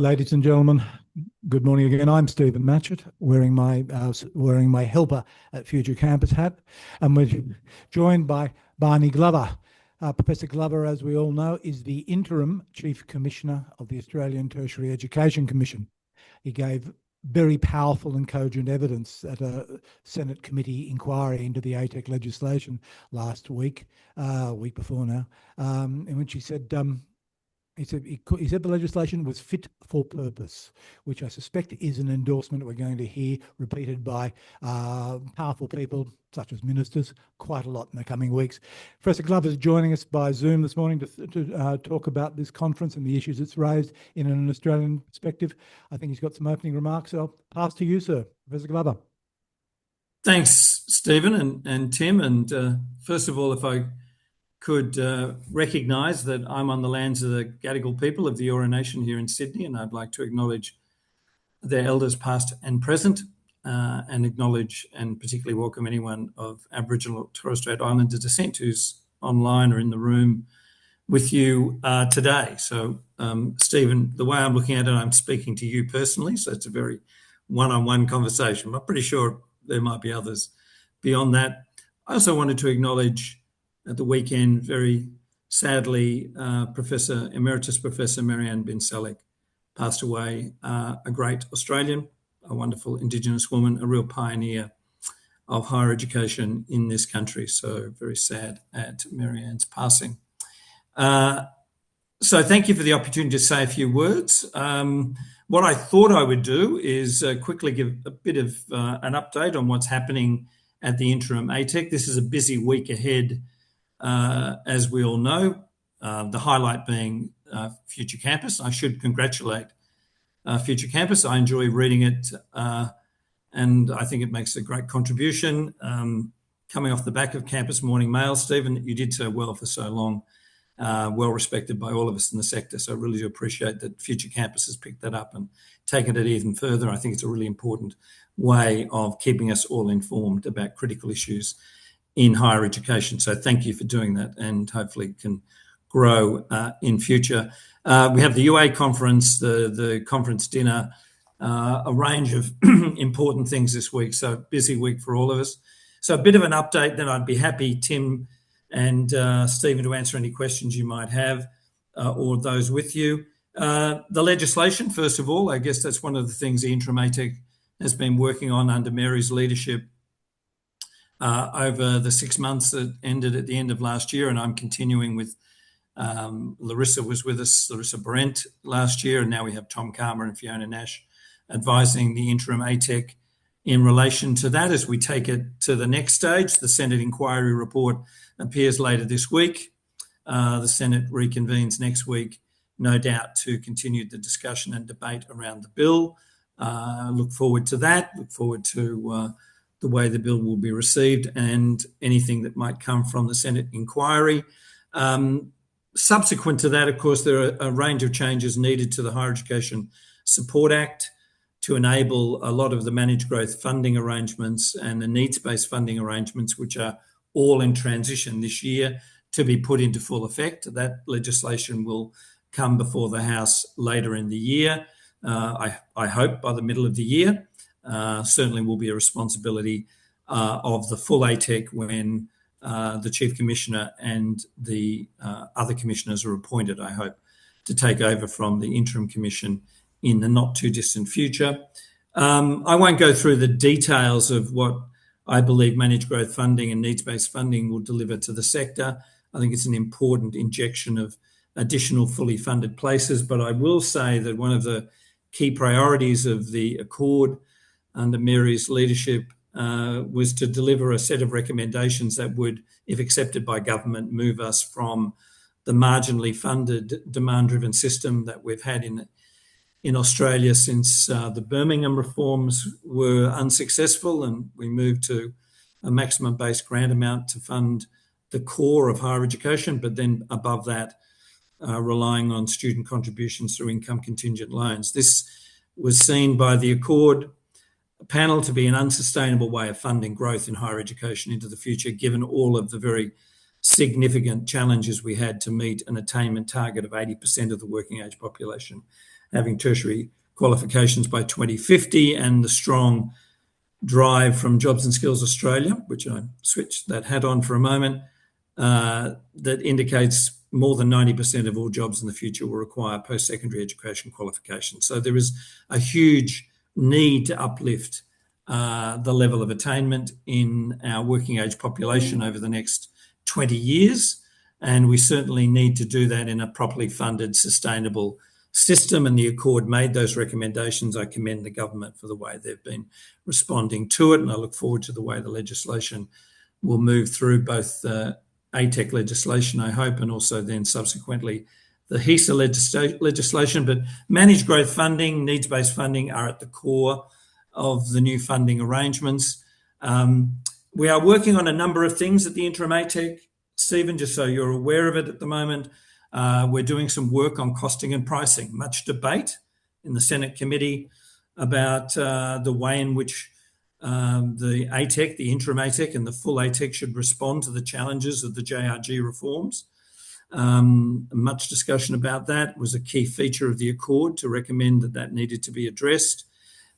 Ladies and gentlemen, good morning again. I'm Stephen Matchett, wearing my helper at Future Campus hat, and we're joined by Barney Glover. Professor Glover, as we all know, is the Interim Chief Commissioner of the Australian Tertiary Education Commission. He gave very powerful and cogent evidence at a Senate committee inquiry into the ATEC legislation last week, week before now, in which he said he said the legislation was fit for purpose, which I suspect is an endorsement we're going to hear repeated by powerful people such as ministers quite a lot in the coming weeks. Professor Glover is joining us by Zoom this morning to talk about this conference and the issues it's raised in an Australian perspective. I think he's got some opening remarks, so I'll pass to you, sir. Professor Glover. Thanks, Stephen and Tim. And first of all, if I could recognise that I'm on the lands of the Gadigal people of the Eora Nation here in Sydney, and I'd like to acknowledge their elders past and present, and acknowledge and particularly welcome anyone of Aboriginal or Torres Strait Islander descent who's online or in the room with you today. So, Stephen, the way I'm looking at it, I'm speaking to you personally, so it's a very one-on-one conversation. I'm pretty sure there might be others beyond that. I also wanted to acknowledge at the weekend, very sadly, Emeritus Professor Marianne bin Salek passed away, a great Australian, a wonderful Indigenous woman, a real pioneer of higher education in this country. So very sad at Marianne's passing. So thank you for the opportunity to say a few words. What I thought I would do is quickly give a bit of an update on what's happening at the Interim ATEC. This is a busy week ahead, as we all know, the highlight being Future Campus. I should congratulate Future Campus. I enjoy reading it, and I think it makes a great contribution. Coming off the back of Campus Morning Mail, Stephen, you did so well for so long, well respected by all of us in the sector. So I really do appreciate that Future Campus has picked that up and taken it even further. I think it's a really important way of keeping us all informed about critical issues in higher education. So thank you for doing that, and hopefully can grow in future. We have the UA conference, the conference dinner, a range of important things this week. So busy week for all of us. So a bit of an update, then I'd be happy, Tim and Stephen, to answer any questions you might have, or those with you. The legislation, first of all, I guess that's one of the things the Interim ATEC has been working on under Mary's leadership over the 6 months that ended at the end of last year, and I'm continuing with Larissa was with us, Larissa Brent last year, and now we have Tom Calmer and Fiona Nash advising the Interim ATEC in relation to that as we take it to the next stage. The Senate inquiry report appears later this week. The Senate reconvenes next week, no doubt, to continue the discussion and debate around the bill. Look forward to that, look forward to the way the bill will be received and anything that might come from the Senate inquiry. Subsequent to that, of course, there are a range of changes needed to the Higher Education Support Act to enable a lot of the managed growth funding arrangements and the needs-based funding arrangements, which are all in transition this year, to be put into full effect. That legislation will come before the House later in the year, I hope by the middle of the year. Certainly will be a responsibility of the full ATEC when the Chief Commissioner and the other commissioners are appointed, I hope, to take over from the Interim Commission in the not too distant future. I won't go through the details of what I believe managed growth funding and needs-based funding will deliver to the sector. I think it's an important injection of additional fully funded places, but I will say that one of the key priorities of the Accord under Mary's leadership was to deliver a set of recommendations that would, if accepted by government, move us from the marginally funded demand-driven system that we've had in Australia since the Birmingham reforms were unsuccessful, and we moved to a maximum-based grant amount to fund the core of higher education, but then above that, relying on student contributions through income contingent loans. This was seen by the Accord panel to be an unsustainable way of funding growth in higher education into the future, given all of the very significant challenges we had to meet an attainment target of 80% of the working age population having tertiary qualifications by 2050, and the strong drive from Jobs and Skills Australia, which I switched that hat on for a moment, that indicates more than 90% of all jobs in the future will require post-secondary education qualifications. So there is a huge need to uplift the level of attainment in our working age population over the next 20 years. And we certainly need to do that in a properly funded, sustainable system. And the Accord made those recommendations. I commend the government for the way they've been responding to it. And I look forward to the way the legislation will move through both ATEC legislation, I hope, and also then subsequently the HESA legislation. But managed growth funding, needs-based funding are at the core of the new funding arrangements. We are working on a number of things at the Interim ATEC, Stephen, just so you're aware of it at the moment. We're doing some work on costing and pricing. Much debate in the Senate committee about the way in which the ATEC, the Interim ATEC and the full ATEC should respond to the challenges of the JRG reforms. Much discussion about that. It was a key feature of the Accord to recommend that needed to be addressed.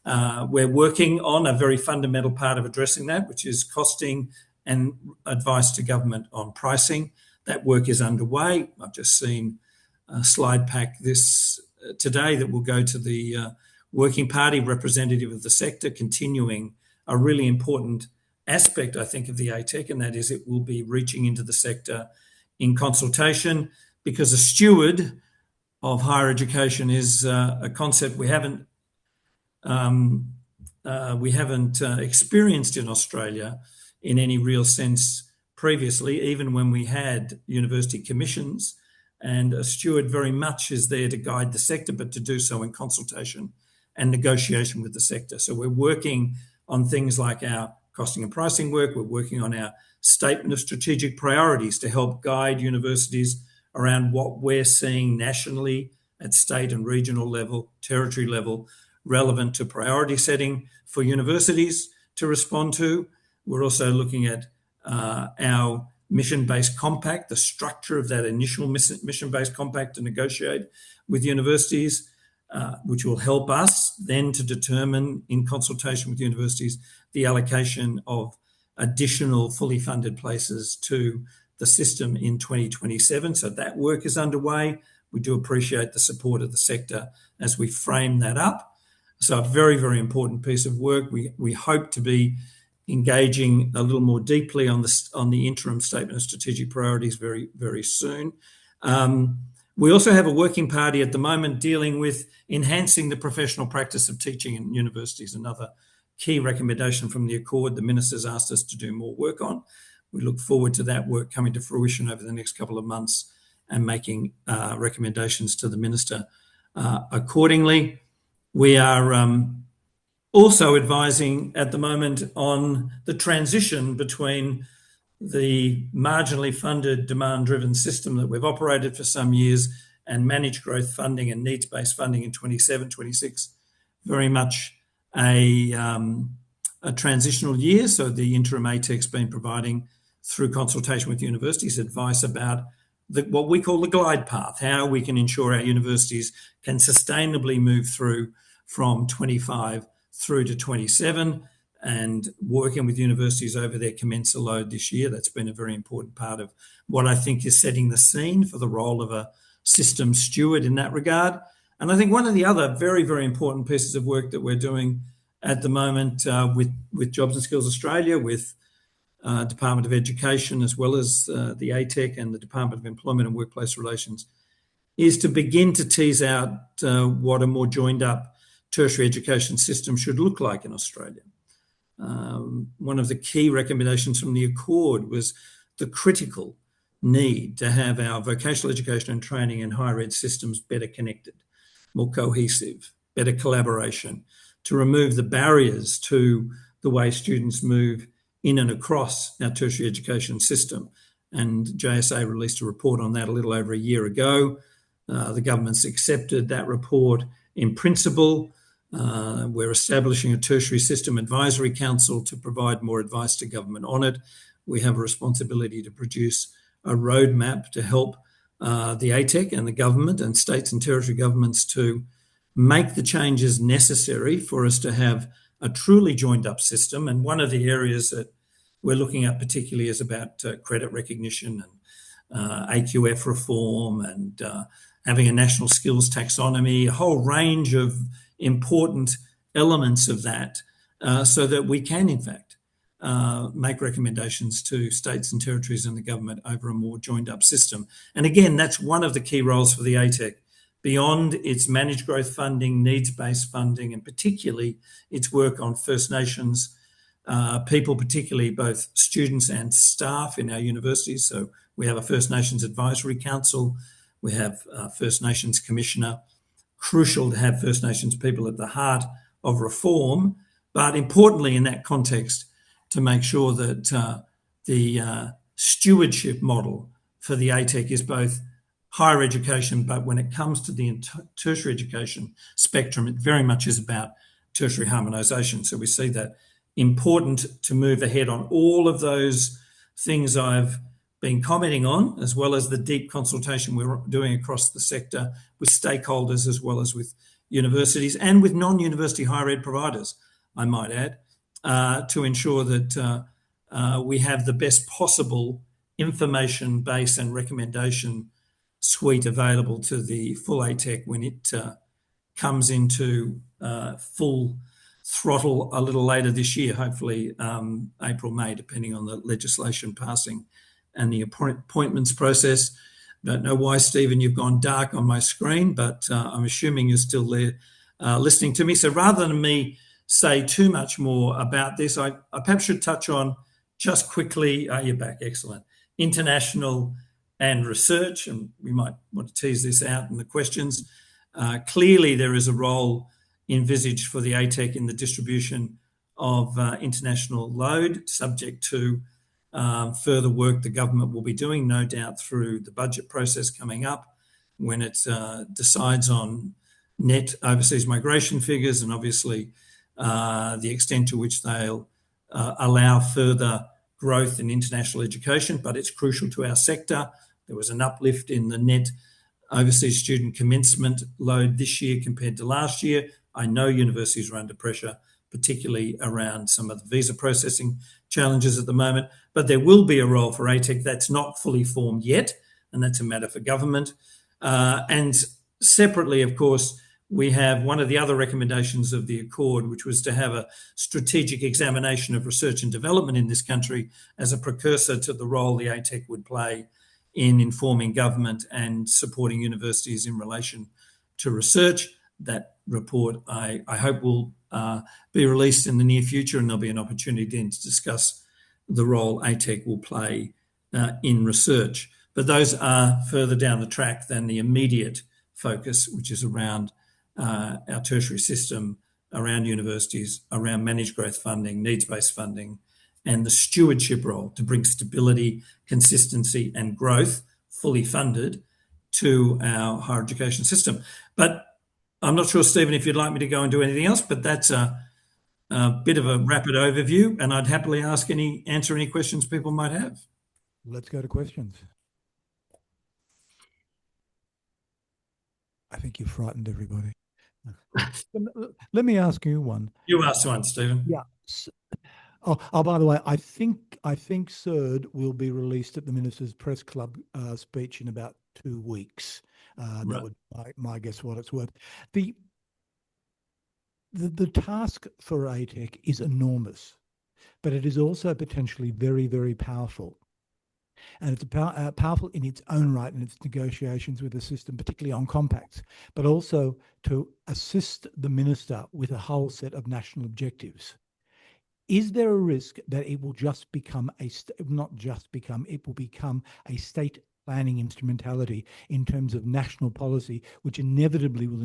We're working on a very fundamental part of addressing that, which is costing and advice to government on pricing. That work is underway. I've just seen a slide pack this today that will go to the Working Party representative of the sector, continuing a really important aspect, I think, of the ATEC, and that is it will be reaching into the sector in consultation, because a steward of higher education is a concept we haven't experienced in Australia in any real sense previously, even when we had university commissions. And a steward very much is there to guide the sector, but to do so in consultation and negotiation with the sector. So we're working on things like our costing and pricing work. We're working on our statement of strategic priorities to help guide universities around what we're seeing nationally at state and regional level, territory level, relevant to priority setting for universities to respond to. We're also looking at our mission-based compact, the structure of that initial mission-based compact to negotiate with universities, which will help us then to determine, in consultation with universities, the allocation of additional fully funded places to the system in 2027. So that work is underway. We do appreciate the support of the sector as we frame that up. So a very, very important piece of work. We hope to be engaging a little more deeply on the interim statement of strategic priorities very, very soon. We also have a working party at the moment dealing with enhancing the professional practice of teaching in universities, another key recommendation from the Accord the Minister's asked us to do more work on. We look forward to that work coming to fruition over the next couple of months and making recommendations to the Minister accordingly. We are also advising at the moment on the transition between the marginally funded demand-driven system that we've operated for some years and managed growth funding and needs-based funding in 27, 26. Very much a transitional year. So the Interim ATEC's been providing, through consultation with universities, advice about what we call the glide path, how we can ensure our universities can sustainably move through from 25 through to 27, and working with universities over their commencer load this year. That's been a very important part of what I think is setting the scene for the role of a system steward in that regard. And I think one of the other very, very important pieces of work that we're doing at the moment with Jobs and Skills Australia, with Department of Education, as well as the ATEC and the Department of Employment and Workplace Relations, is to begin to tease out what a more joined up tertiary education system should look like in Australia. One of the key recommendations from the Accord was the critical need to have our vocational education and training and higher ed systems better connected, more cohesive, better collaboration, to remove the barriers to the way students move in and across our tertiary education system. And JSA released a report on that a little over a year ago. The government's accepted that report in principle. We're establishing a tertiary system advisory council to provide more advice to government on it. We have a responsibility to produce a roadmap to help the ATEC and the government and states and territory governments to make the changes necessary for us to have a truly joined up system. And one of the areas that we're looking at particularly is about credit recognition and AQF reform and having a national skills taxonomy, a whole range of important elements of that, so that we can, in fact, make recommendations to states and territories and the government over a more joined up system. And again, that's one of the key roles for the ATEC. Beyond its managed growth funding, needs-based funding, and particularly its work on First Nations people, particularly both students and staff in our universities. So we have a First Nations Advisory Council, we have a First Nations Commissioner. Crucial to have First Nations people at the heart of reform, but importantly in that context, to make sure that the stewardship model for the ATEC is both higher education, but when it comes to the tertiary education spectrum, it very much is about tertiary harmonisation. So we see that important to move ahead on all of those things I've been commenting on, as well as the deep consultation we're doing across the sector with stakeholders, as well as with universities and with non-university higher ed providers, I might add, to ensure that we have the best possible information base and recommendation suite available to the full ATEC when it comes into full throttle a little later this year, hopefully April, May, depending on the legislation passing and the appointments process. Don't know why, Stephen, you've gone dark on my screen, but I'm assuming you're still there listening to me. So rather than me say too much more about this, I perhaps should touch on just quickly, you're back, excellent, international and research, and we might want to tease this out in the questions. Clearly there is a role envisaged for the ATEC in the distribution of international load, subject to further work the government will be doing, no doubt through the budget process coming up, when it decides on net overseas migration figures and obviously the extent to which they'll allow further growth in international education. But it's crucial to our sector. There was an uplift in the net overseas student commencement load this year compared to last year. I know universities are under pressure, particularly around some of the visa processing challenges at the moment, but there will be a role for ATEC that's not fully formed yet, and that's a matter for government. And separately, of course, we have one of the other recommendations of the Accord, which was to have a strategic examination of research and development in this country as a precursor to the role the ATEC would play in informing government and supporting universities in relation to research. That report, I hope, will be released in the near future, and there'll be an opportunity then to discuss the role ATEC will play in research. But those are further down the track than the immediate focus, which is around our tertiary system, around universities, around managed growth funding, needs-based funding, and the stewardship role to bring stability, consistency, and growth, fully funded, to our higher education system. But I'm not sure, Stephen, if you'd like me to go and do anything else, but that's a bit of a rapid overview, and I'd happily answer any questions people might have. Let's go to questions. I think you frightened everybody. Let me ask you one. You asked one, Stephen. Yeah. Oh, by the way, I think CERD will be released at the Minister's Press Club speech in about 2 weeks. Right. That would be my guess what it's worth. The task for ATEC is enormous, but it is also potentially very, very powerful. And it's powerful in its own right in its negotiations with the system, particularly on compacts, but also to assist the minister with a whole set of national objectives. Is there a risk that it will just become it will become a state planning instrumentality in terms of national policy, which inevitably will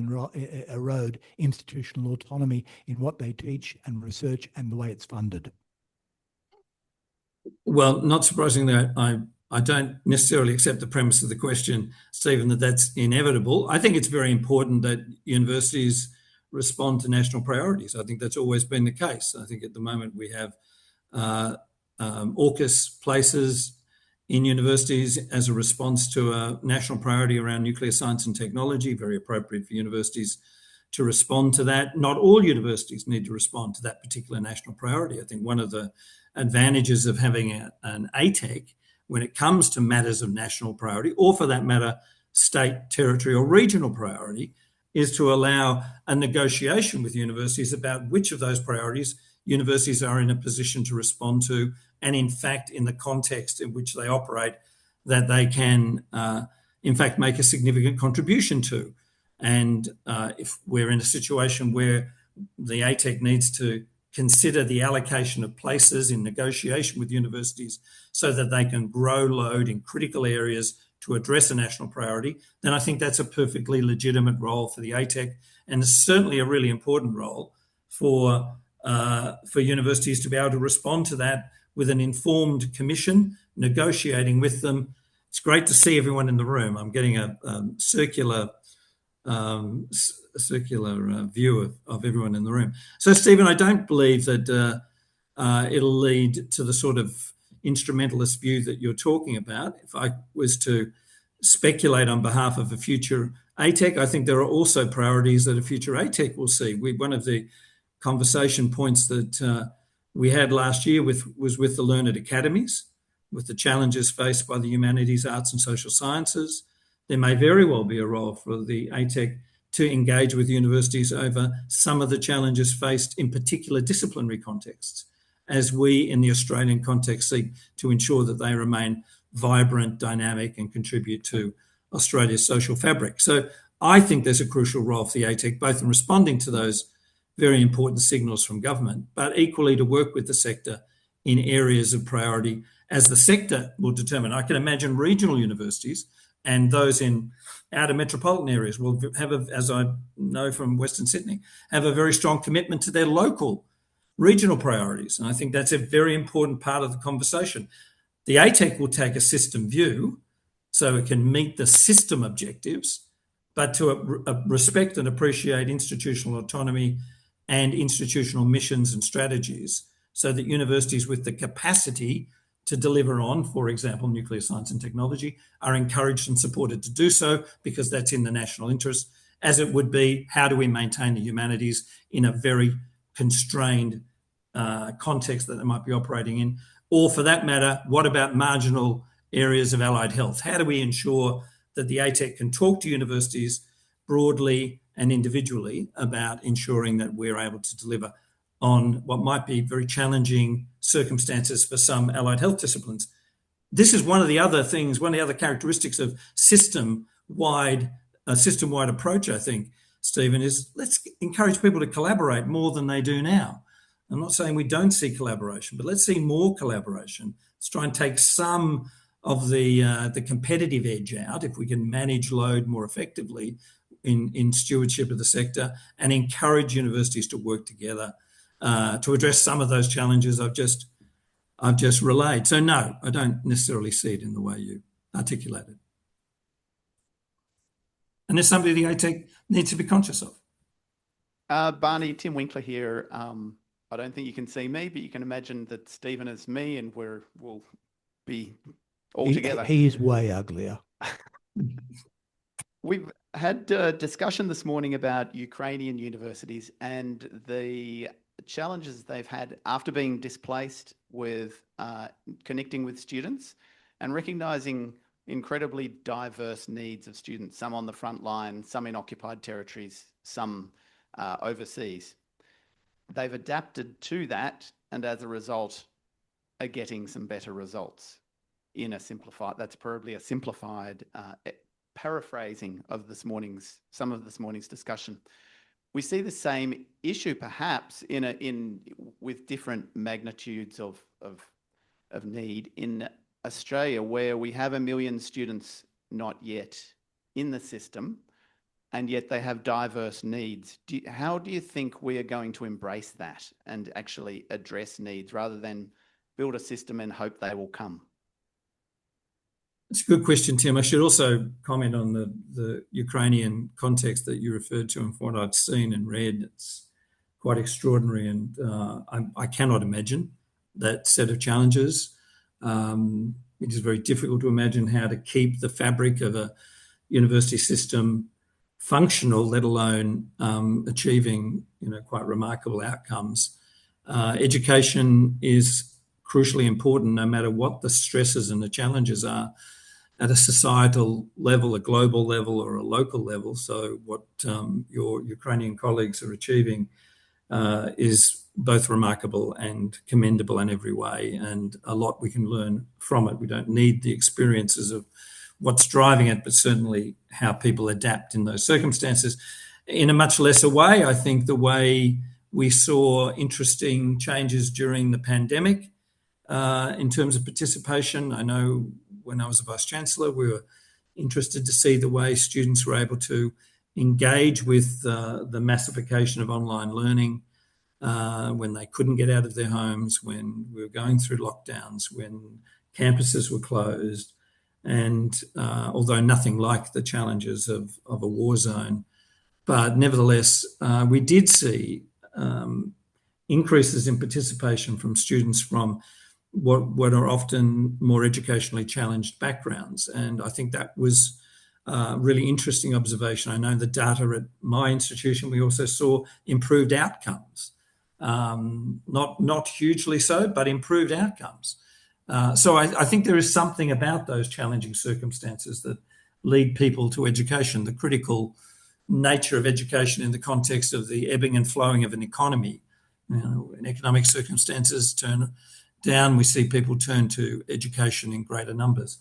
erode institutional autonomy in what they teach and research and the way it's funded? Well, not surprisingly, I don't necessarily accept the premise of the question, Stephen, that that's inevitable. I think it's very important that universities respond to national priorities. I think that's always been the case. I think at the moment we have AUKUS places in universities as a response to a national priority around nuclear science and technology, very appropriate for universities to respond to that. Not all universities need to respond to that particular national priority. I think one of the advantages of having an ATEC when it comes to matters of national priority, or for that matter, state, territory, or regional priority, is to allow a negotiation with universities about which of those priorities universities are in a position to respond to, and in fact, in the context in which they operate, that they can, in fact, make a significant contribution to. And if we're in a situation where the ATEC needs to consider the allocation of places in negotiation with universities so that they can grow load in critical areas to address a national priority, then I think that's a perfectly legitimate role for the ATEC, and certainly a really important role for universities to be able to respond to that with an informed commission, negotiating with them. It's great to see everyone in the room. I'm getting a circular view of everyone in the room. So, Stephen, I don't believe that it'll lead to the sort of instrumentalist view that you're talking about. If I was to speculate on behalf of a future ATEC, I think there are also priorities that a future ATEC will see. One of the conversation points that we had last year was with the learned academies, with the challenges faced by the humanities, arts and social sciences. There may very well be a role for the ATEC to engage with universities over some of the challenges faced in particular disciplinary contexts, as we in the Australian context seek to ensure that they remain vibrant, dynamic and contribute to Australia's social fabric. So I think there's a crucial role for the ATEC, both in responding to those very important signals from government, but equally to work with the sector in areas of priority as the sector will determine. I can imagine regional universities and those in outer metropolitan areas will have, as I know from Western Sydney, have a very strong commitment to their local regional priorities. And I think that's a very important part of the conversation. The ATEC will take a system view so it can meet the system objectives, but to respect and appreciate institutional autonomy and institutional missions and strategies so that universities with the capacity to deliver on, for example, nuclear science and technology, are encouraged and supported to do so because that's in the national interest, as it would be how do we maintain the humanities in a very constrained context that they might be operating in. Or for that matter, what about marginal areas of allied health? How do we ensure that the ATEC can talk to universities broadly and individually about ensuring that we're able to deliver on what might be very challenging circumstances for some allied health disciplines? This is one of the other things, one of the other characteristics of system-wide approach, I think, Stephen, is let's encourage people to collaborate more than they do now. I'm not saying we don't see collaboration, but let's see more collaboration. Let's try and take some of the competitive edge out if we can manage load more effectively in stewardship of the sector and encourage universities to work together to address some of those challenges I've just relayed. So no, I don't necessarily see it in the way you articulated. And there's something the ATEC needs to be conscious of. Barney, Tim Winkler here. I don't think you can see me, but you can imagine that Stephen is me and we'll be all together. He is way uglier. We've had a discussion this morning about Ukrainian universities and the challenges they've had after being displaced with connecting with students and recognising incredibly diverse needs of students, some on the front line, some in occupied territories, some overseas. They've adapted to that and as a result are getting some better results in a simplified, that's probably a simplified paraphrasing of some of this morning's discussion. We see the same issue perhaps with different magnitudes of need in Australia, where we have 1 million students not yet in the system, and yet they have diverse needs. How do you think we are going to embrace that and actually address needs rather than build a system and hope they will come? It's a good question, Tim. I should also comment on the Ukrainian context that you referred to and from what I've seen and read. It's quite extraordinary, and I cannot imagine that set of challenges. It is very difficult to imagine how to keep the fabric of a university system functional, let alone achieving, quite remarkable outcomes. Education is crucially important no matter what the stresses and the challenges are at a societal level, a global level, or a local level. So what your Ukrainian colleagues are achieving is both remarkable and commendable in every way, and a lot we can learn from it. We don't need the experiences of what's driving it, but certainly how people adapt in those circumstances. In a much lesser way, I think the way we saw interesting changes during the pandemic in terms of participation. I know when I was a Vice-Chancellor, we were interested to see the way students were able to engage with the massification of online learning when they couldn't get out of their homes, when we were going through lockdowns, when campuses were closed. And although nothing like the challenges of a war zone, but nevertheless, we did see increases in participation from students from what are often more educationally challenged backgrounds. And I think that was a really interesting observation. I know the data at my institution, we also saw improved outcomes. Not hugely so, but improved outcomes. So I think there is something about those challenging circumstances that lead people to education, the critical nature of education in the context of the ebbing and flowing of an economy. When economic circumstances turn down, we see people turn to education in greater numbers.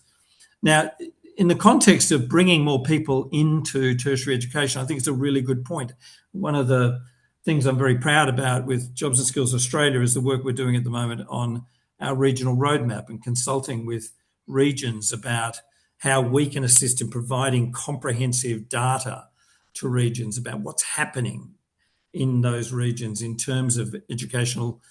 Now, in the context of bringing more people into tertiary education, I think it's a really good point. One of the things I'm very proud about with Jobs and Skills Australia is the work we're doing at the moment on our regional roadmap and consulting with regions about how we can assist in providing comprehensive data to regions about what's happening in those regions in terms of educational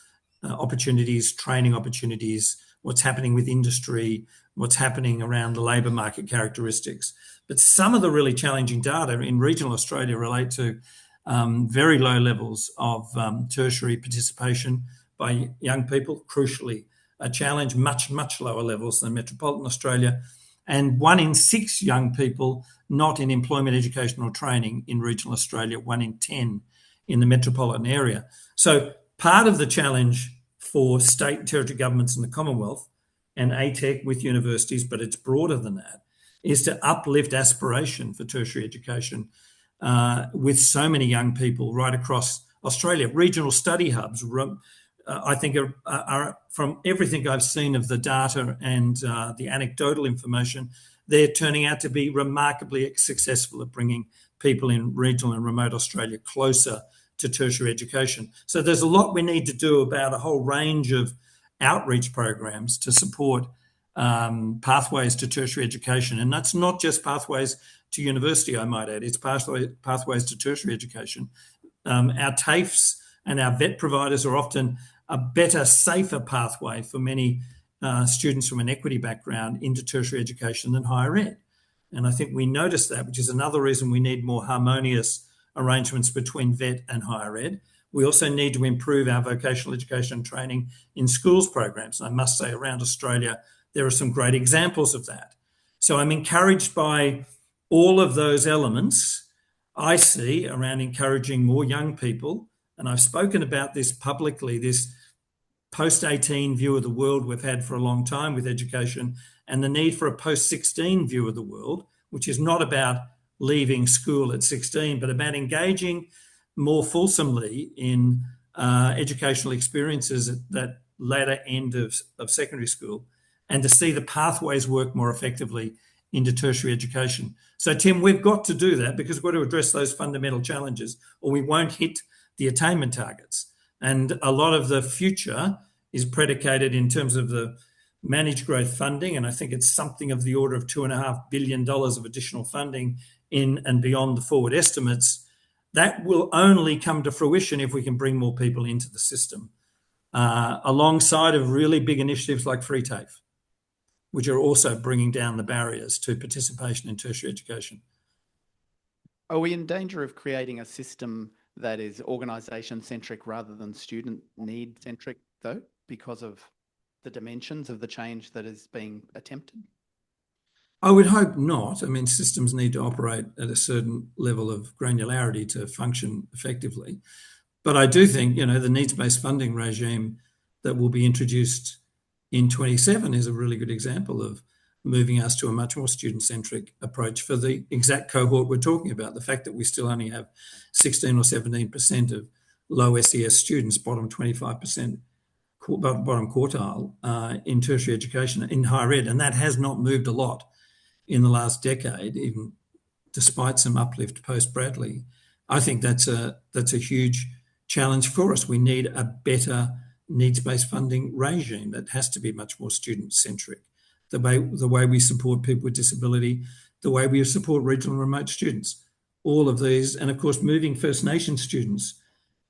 opportunities, training opportunities, what's happening with industry, what's happening around the labour market characteristics. But some of the really challenging data in regional Australia relate to very low levels of tertiary participation by young people, crucially a challenge, much lower levels than metropolitan Australia, and 1 in 6 young people not in employment, education or training in regional Australia, 1 in 10 in the metropolitan area. So part of the challenge for state and territory governments in the Commonwealth and ATEC with universities, but it's broader than that, is to uplift aspiration for tertiary education with so many young people right across Australia. Regional study hubs, I think, are from everything I've seen of the data and the anecdotal information, they're turning out to be remarkably successful at bringing people in regional and remote Australia closer to tertiary education. So there's a lot we need to do about a whole range of outreach programs to support pathways to tertiary education. And that's not just pathways to university, I might add, it's pathways to tertiary education. Our TAFEs and our vet providers are often a better, safer pathway for many students from an equity background into tertiary education than higher ed. And I think we notice that, which is another reason we need more harmonious arrangements between vet and higher ed. We also need to improve our vocational education and training in schools programs. And I must say, around Australia, there are some great examples of that. So I'm encouraged by all of those elements I see around encouraging more young people. And I've spoken about this publicly, this post-18 view of the world we've had for a long time with education, and the need for a post-16 view of the world, which is not about leaving school at 16, but about engaging more fulsomely in educational experiences at that latter end of secondary school, and to see the pathways work more effectively into tertiary education. So, Tim, we've got to do that because we've got to address those fundamental challenges or we won't hit the attainment targets. And a lot of the future is predicated in terms of the managed growth funding, and I think it's something of the order of $2.5 billion of additional funding in and beyond the forward estimates. That will only come to fruition if we can bring more people into the system, alongside of really big initiatives like Free TAFE, which are also bringing down the barriers to participation in tertiary education. Are we in danger of creating a system that is organisation-centric rather than student need-centric, though, because of the dimensions of the change that is being attempted? I would hope not. I mean, systems need to operate at a certain level of granularity to function effectively. But I do think, the needs-based funding regime that will be introduced in 27 is a really good example of moving us to a much more student-centric approach for the exact cohort we're talking about. The fact that we still only have 16 or 17% of low SES students, bottom 25%, bottom quartile in tertiary education, in higher ed, and that has not moved a lot in the last decade, even despite some uplift post-Bradley. I think that's a huge challenge for us. We need a better needs-based funding regime that has to be much more student-centric. The way we support people with disability, the way we support regional and remote students, all of these, and of course moving First Nation students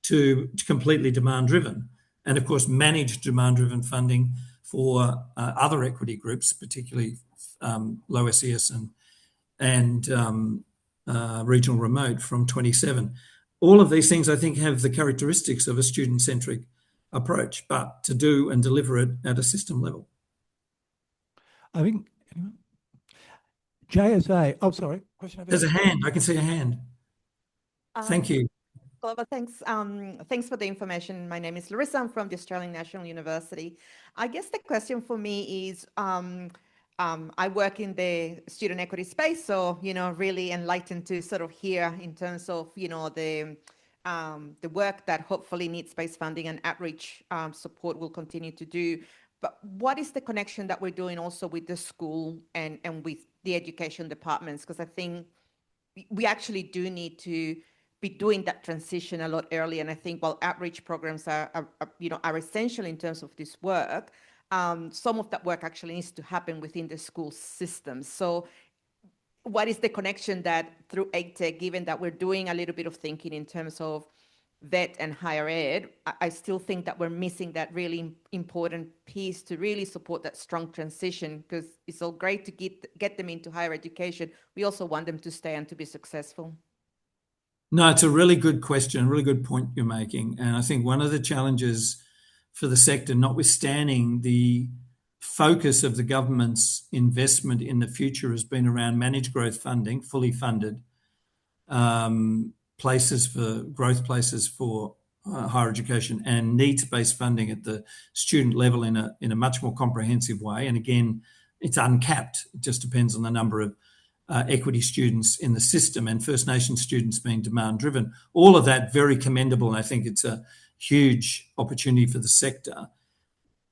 to completely demand-driven, and of course managed demand-driven funding for other equity groups, particularly low SES and regional remote from 27. All of these things, I think, have the characteristics of a student-centric approach, but to do and deliver it at a system level. I think JSA. Oh, sorry. Question over There's a here. hand. I can see a hand. Thank you. Global, thanks. Thanks for the information. My name is Larissa. I'm from the Australian National University. I guess the question for me is, I work in the student equity space, so really enlightened to sort of hear in terms of the work that hopefully needs-based funding and outreach support will continue to do. But what is the connection that we're doing also with the school and with the education departments? Because I think we actually do need to be doing that transition a lot earlier. And I think while outreach programs are essential in terms of this work, some of that work actually needs to happen within the school system. So what is the connection that through ATEC, given that we're doing a little bit of thinking in terms of vet and higher ed, I still think that we're missing that really important piece to really support that strong transition, because it's all great to get them into higher education. We also want them to stay and to be successful. No, it's a really good question, a really good point you're making. And I think one of the challenges for the sector, notwithstanding the focus of the government's investment in the future, has been around managed growth funding, fully funded, places for growth places for higher education, and needs-based funding at the student level in a much more comprehensive way. And again, it's uncapped. It just depends on the number of equity students in the system, and First Nation students being demand-driven. All of that very commendable, and I think it's a huge opportunity for the sector.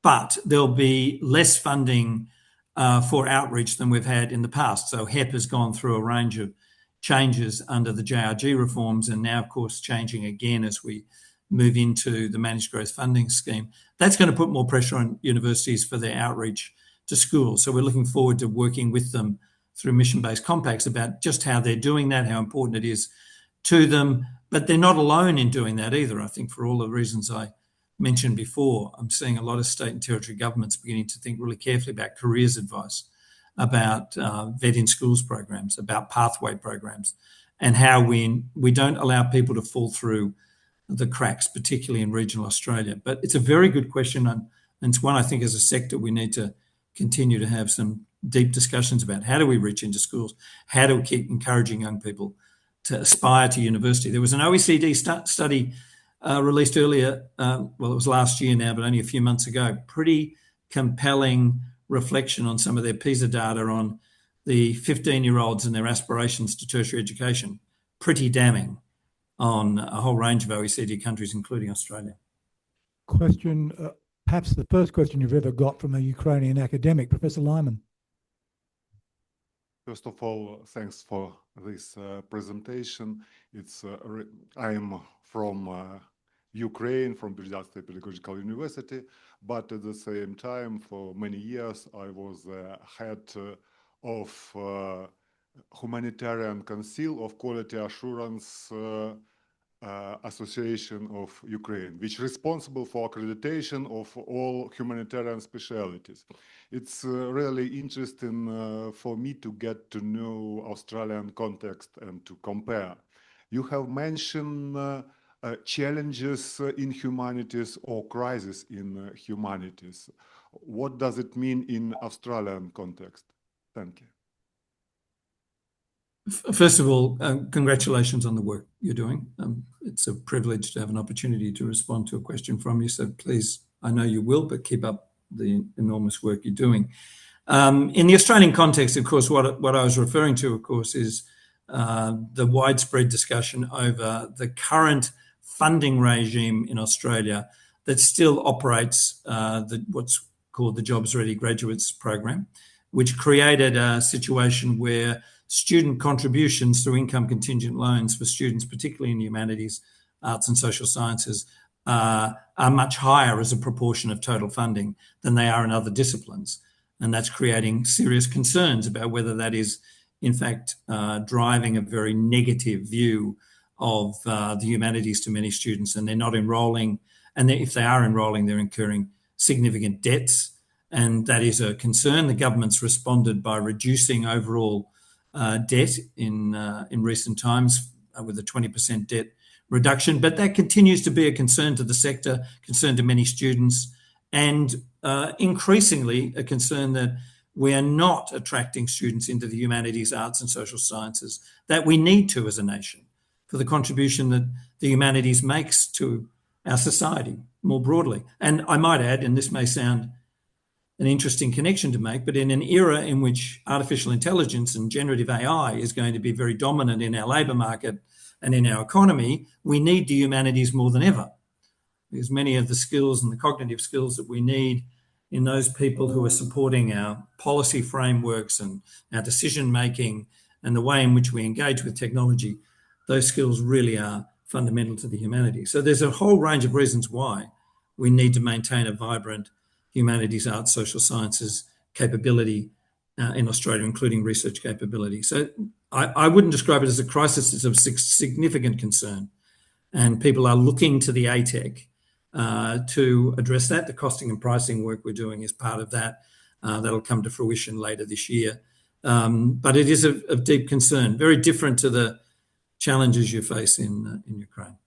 But there'll be less funding for outreach than we've had in the past. So HEP has gone through a range of changes under the JRG reforms, and now, of course, changing again as we move into the managed growth funding scheme. That's going to put more pressure on universities for their outreach to schools. So we're looking forward to working with them through mission-based compacts about just how they're doing that, how important it is to them. But they're not alone in doing that either. I think for all the reasons I mentioned before, I'm seeing a lot of state and territory governments beginning to think really carefully about careers advice, about vet in schools programs, about pathway programs, and how we don't allow people to fall through the cracks, particularly in regional Australia. But it's a very good question, and it's one I think as a sector we need to continue to have some deep discussions about. How do we reach into schools? How do we keep encouraging young people to aspire to university? There was an OECD study released earlier, it was last year now, but only a few months ago, pretty compelling reflection on some of their PISA data on the 15-year-olds and their aspirations to tertiary education. Pretty damning on a whole range of OECD countries, including Australia. Question, perhaps the first question you've ever got from a Ukrainian academic, Professor Lyman. First of all, thanks for this presentation. I am from Ukraine, from Berdyansk Pedagogical University, but at the same time, for many years, I was head of Humanitarian Council of Quality Assurance Association of Ukraine, which is responsible for accreditation of all humanitarian specialties. It's really interesting for me to get to know Australian context and to compare. You have mentioned challenges in humanities or crisis in humanities. What does it mean in Australian context? Thank you. First of all, congratulations on the work you're doing. It's a privilege to have an opportunity to respond to a question from you. So please, I know you will, but keep up the enormous work you're doing. In the Australian context, of course, what I was referring to, of course, is the widespread discussion over the current funding regime in Australia that still operates what's called the Jobs Ready Graduates Program, which created a situation where student contributions through income contingent loans for students, particularly in humanities, arts and social sciences, are much higher as a proportion of total funding than they are in other disciplines. And that's creating serious concerns about whether that is, in fact, driving a very negative view of the humanities to many students, and they're not enrolling. And if they are enrolling, they're incurring significant debts. And that is a concern. The government's responded by reducing overall debt in recent times with a 20% debt reduction. But that continues to be a concern to the sector, concern to many students, and increasingly a concern that we are not attracting students into the humanities, arts and social sciences that we need to as a nation for the contribution that the humanities makes to our society more broadly. And I might add, and this may sound an interesting connection to make, but in an era in which artificial intelligence and generative AI is going to be very dominant in our labour market and in our economy, we need the humanities more than ever, because many of the skills and the cognitive skills that we need in those people who are supporting our policy frameworks and our decision making and the way in which we engage with technology, those skills really are fundamental to the humanities. So there's a whole range of reasons why we need to maintain a vibrant humanities, arts, social sciences capability in Australia, including research capability. So I wouldn't describe it as a crisis. It's of significant concern. And people are looking to the ATEC to address that. The costing and pricing work we're doing is part of that. That'll come to fruition later this year. But it is of deep concern, very different to the challenges you face in Ukraine.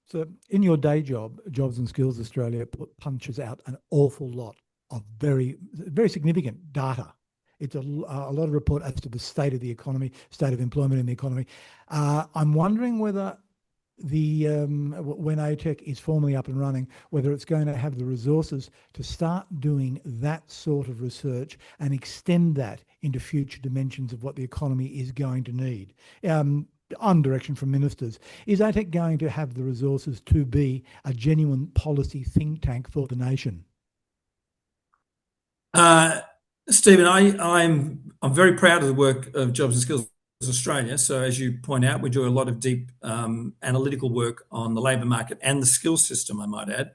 So in your day job, Jobs and Skills Australia punches out an awful lot of very, very significant data. It's a lot of report as to the state of the economy, state of employment in the economy. I'm wondering whether when ATEC is formally up and running, whether it's going to have the resources to start doing that sort of research and extend that into future dimensions of what the economy is going to need. On direction from ministers, is ATEC going to have the resources to be a genuine policy think tank for the nation? Stephen, I'm very proud of the work of Jobs and Skills Australia. So as you point out, we do a lot of deep analytical work on the labour market and the skills system, I might add.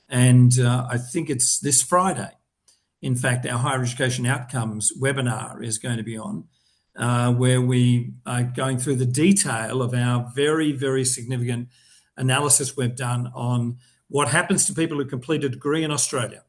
And I think it's this Friday. In fact, our higher education outcomes webinar is going to be on, where we are going through the detail of our very, very significant analysis we've done on what happens to people who complete a degree in Australia,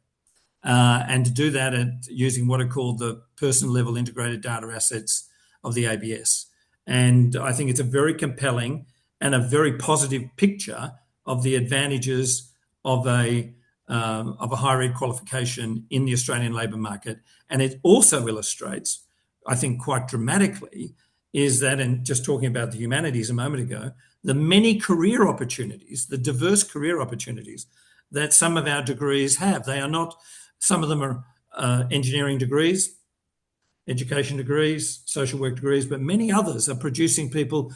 and to do that using what are called the person-level integrated data assets of the ABS. And I think it's a very compelling and a very positive picture of the advantages of a higher ed qualification in the Australian labour market. And it also illustrates, I think quite dramatically, is that, and just talking about the humanities a moment ago, the many career opportunities, the diverse career opportunities that some of our degrees have. They are not, some of them are engineering degrees, education degrees, social work degrees, but many others are producing people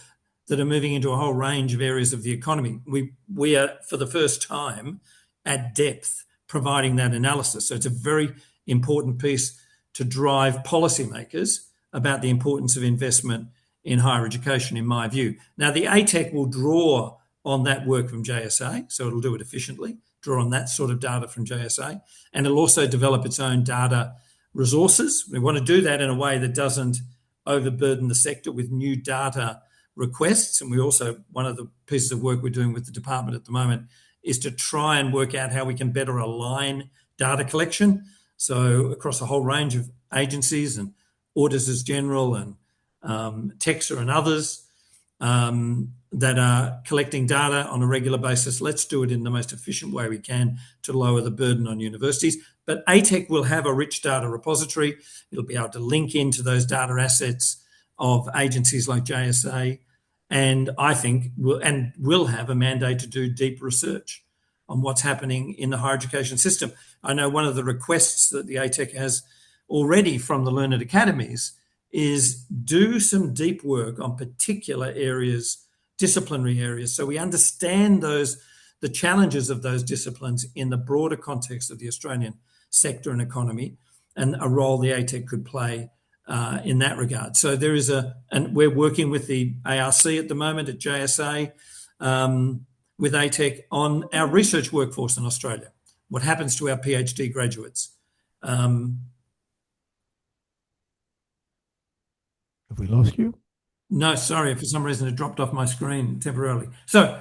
that are moving into a whole range of areas of the economy. We are, for the first time, at depth, providing that analysis. So it's a very important piece to drive policymakers about the importance of investment in higher education, in my view. Now, the ATEC will draw on that work from JSA, so it'll do it efficiently, draw on that sort of data from JSA, and it'll also develop its own data resources. We want to do that in a way that doesn't overburden the sector with new data requests. And we also, one of the pieces of work we're doing with the department at the moment is to try and work out how we can better align data collection. So across a whole range of agencies and Auditors General and TEXA and others, that are collecting data on a regular basis. Let's do it in the most efficient way we can to lower the burden on universities. But ATEC will have a rich data repository. It'll be able to link into those data assets of agencies like JSA, and I think will have a mandate to do deep research on what's happening in the higher education system. I know one of the requests that the ATEC has already from the learned academies is do some deep work on particular areas, disciplinary areas, so we understand the challenges of those disciplines in the broader context of the Australian sector and economy, and a role the ATEC could play in that regard. So there is and we're working with the ARC at the moment at JSA, with ATEC on our research workforce in Australia. What happens to our PhD graduates? Have we lost you? No, sorry, for some reason it dropped off my screen temporarily. So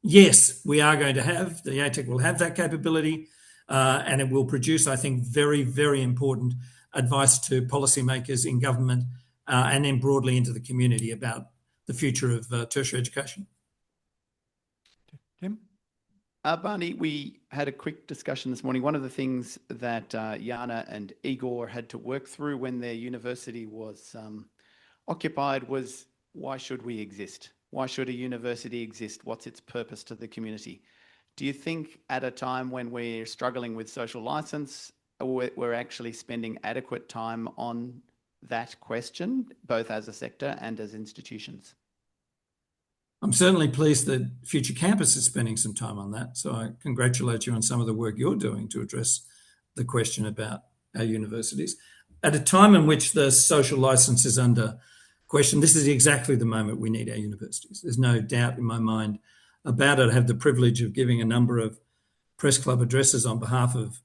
yes, we are going to have, the ATEC will have that capability, and it will produce, I think, very, very important advice to policymakers in government and then broadly into the community about the future of tertiary education. Tim? Barney, we had a quick discussion this morning. One of the things that Jana and Igor had to work through when their university was occupied was, why should we exist? Why should a university exist? What's its purpose to the community? Do you think at a time when we're struggling with social license, we're actually spending adequate time on that question, both as a sector and as institutions? I'm certainly pleased that Future Campus is spending some time on that. So I congratulate you on some of the work you're doing to address the question about our universities. At a time in which the social licence is under question, this is exactly the moment we need our universities. There's no doubt in my mind about it. I have the privilege of giving a number of press club addresses on behalf of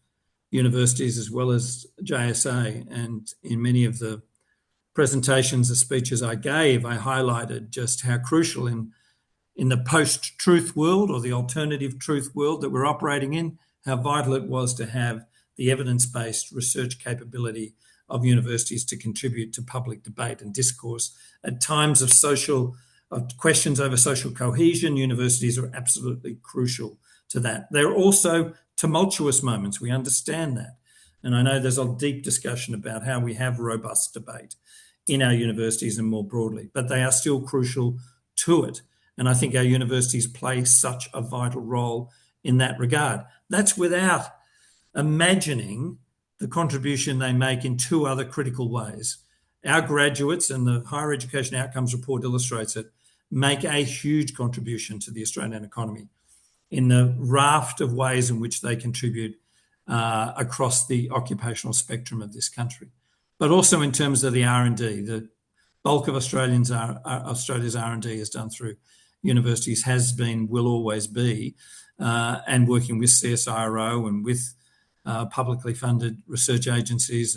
universities as well as JSA, and in many of the presentations, the speeches I gave, I highlighted just how crucial in the post-truth world or the alternative truth world that we're operating in, how vital it was to have the evidence-based research capability of universities to contribute to public debate and discourse. At times of questions over social cohesion, universities are absolutely crucial to that. There are also tumultuous moments, we understand that. And I know there's a deep discussion about how we have robust debate in our universities and more broadly, but they are still crucial to it. And I think our universities play such a vital role in that regard. That's without imagining the contribution they make in two other critical ways. Our graduates, and the Higher Education Outcomes Report illustrates it, make a huge contribution to the Australian economy in the raft of ways in which they contribute across the occupational spectrum of this country, but also in terms of the R&D. The bulk of Australia's R&D is done through universities, has been, will always be, and working with CSIRO and with publicly funded research agencies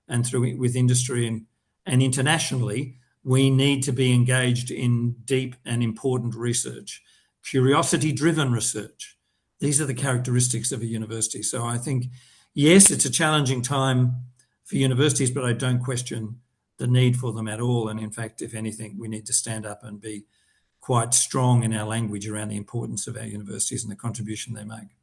and through with industry and internationally, we need to be engaged in deep and important research, curiosity-driven research. These are the characteristics of a university. So I think, yes, it's a challenging time for universities, but I don't question the need for them at all. And in fact, if anything, we need to stand up and be quite strong in our language around the importance of our universities and the contribution they make.